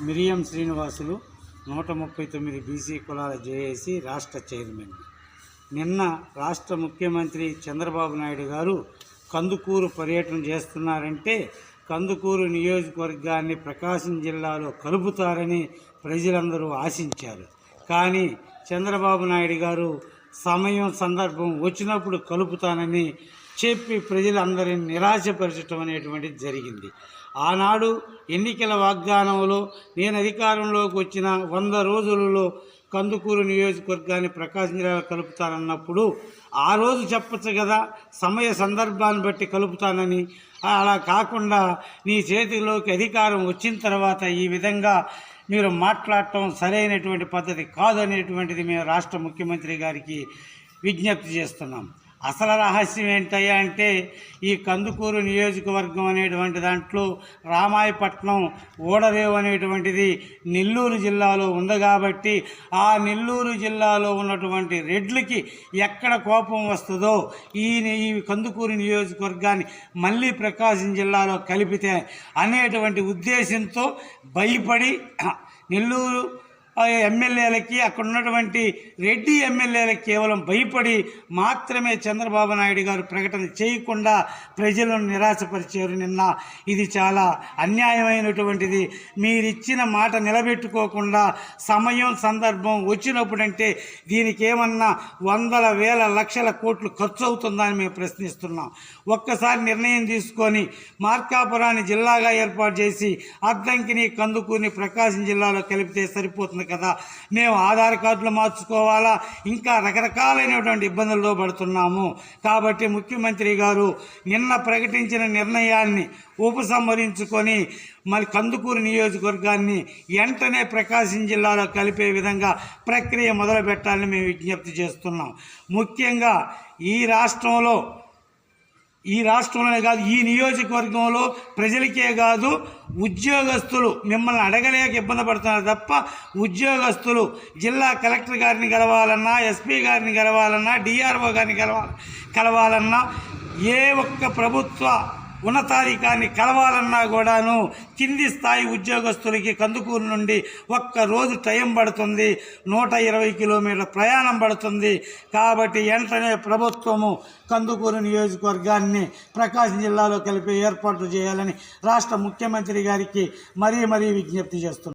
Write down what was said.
మిరియం Srinivasulu 139 BC కులాల JAC రాష్ట్ర chairman. నిన్న రాష్ట్ర ముఖ్యమంత్రి చంద్రబాబు నాయుడు గారు కందుకూరు పర్యటన చేస్తున్నారంటే కందుకూరు నియోజకవర్గాన్ని ప్రకాశం జిల్లాలో కలుపుతారని ప్రజలందరూ ఆశించారు. కానీ చంద్రబాబు నాయుడు గారు సమయం సందర్భం వచ్చినప్పుడు కలుపుతానని చెప్పి ప్రజలందరినీ నిరాశపరచడం అనేటువంటిది జరిగింది. ఆనాడు ఎన్నికల వాగ్దానంలో నేను అధికారంలోకి వచ్చిన 100 రోజులలో కందుకూరు నియోజకవర్గాన్ని ప్రకాశం జిల్లాలో కలుపుతానన్నప్పుడు ఆ రోజు చెప్పచ్చు కదా, సమయ సందర్భాన్ని బట్టి కలుపుతానని. అలా కాకుండా నీ చేతిలోకి అధికారం వచ్చిన తర్వాత ఈ విధంగా మీరు మాట్లాడటం సరైనటువంటి పద్ధతి కాదనేటువంటిది మేము రాష్ట్ర ముఖ్యమంత్రి గారికి విజ్ఞప్తి చేస్తున్నాం. అసలు రహస్యం ఏంటయ్యా అంటే ఈ కందుకూరు నియోజకవర్గం అనేటువంటి దాంట్లో రామాయపట్నం ఓడరేవు అనేటువంటిది నెల్లూరు జిల్లాలో ఉంది కాబట్టి ఆ నెల్లూరు జిల్లాలో ఉన్నటువంటి రెడ్లకి ఎక్కడ కోపం వస్తుందో ఈ కందుకూరు నియోజకవర్గాన్ని మళ్ళీ ప్రకాశం జిల్లాలో కలిపితే అనేటువంటి ఉద్దేశంతో భయపడి నెల్లూరు ఎమ్మెల్యేలకి అక్కడ ఉన్నటువంటి రెడ్డి ఎమ్మెల్యేలకి కేవలం భయపడి మాత్రమే చంద్రబాబు నాయుడు గారు ప్రకటన చేయకుండా ప్రజలను నిరాశపరిచారు నిన్న. ఇది చాలా అన్యాయమైనటువంటిది. మీరిచ్చిన మాట నిలబెట్టుకోకుండా సమయం సందర్భం వచ్చినప్పుడంటే దీనికి ఏమన్నా వందల వేల లక్షల కోట్లు ఖర్చు అవుతుందని మేము ప్రశ్నిస్తున్నాం. ఒక్కసారి నిర్ణయం తీసుకొని మార్కాపురాన్ని జిల్లాగా ఏర్పాటు చేసి అద్దంకిని కందుకూరిని ప్రకాశం జిల్లాలో కలిపితే సరిపోతుంది కదా. మేము ఆధార్ కార్డులు మార్చుకోవాలా, ఇంకా రకరకాలైనటువంటి ఇబ్బందుల్లో పడుతున్నాము. కాబట్టి ముఖ్యమంత్రి గారు నిన్న ప్రకటించిన నిర్ణయాన్ని ఉపసంహరించుకొని మళ్ళీ కందుకూరు నియోజకవర్గాన్ని వెంటనే ప్రకాశం జిల్లాలో కలిపే విధంగా ప్రక్రియ మొదలుపెట్టాలని మేము విజ్ఞప్తి చేస్తున్నాం. ముఖ్యంగా ఈ రాష్ట్రంలోనే కాదు, ఈ నియోజకవర్గంలో ప్రజలకే కాదు, ఉద్యోగస్తులు మిమ్మల్ని అడగలేక ఇబ్బంది పడుతున్నారు తప్ప ఉద్యోగస్తులు జిల్లా కలెక్టర్ గారిని కలవాలన్నా, ఎస్పీ గారిని కలవాలన్నా, డిఆర్ఓ గారిని కలవాలన్నా, ఏ ఒక్క ప్రభుత్వ ఉన్నతాధికారిని కలవాలన్నా కూడాను కింది స్థాయి ఉద్యోగస్తులకి కందుకూరు నుండి ఒక్కరోజు టైం పడుతుంది, 120 కిలోమీటర్ల ప్రయాణం పడుతుంది. కాబట్టి వెంటనే ప్రభుత్వము కందుకూరు నియోజకవర్గాన్ని ప్రకాశం జిల్లాలో కలిపి ఏర్పాట్లు చేయాలని రాష్ట్ర ముఖ్యమంత్రి గారికి మరీ విజ్ఞప్తి చేస్తున్నాం.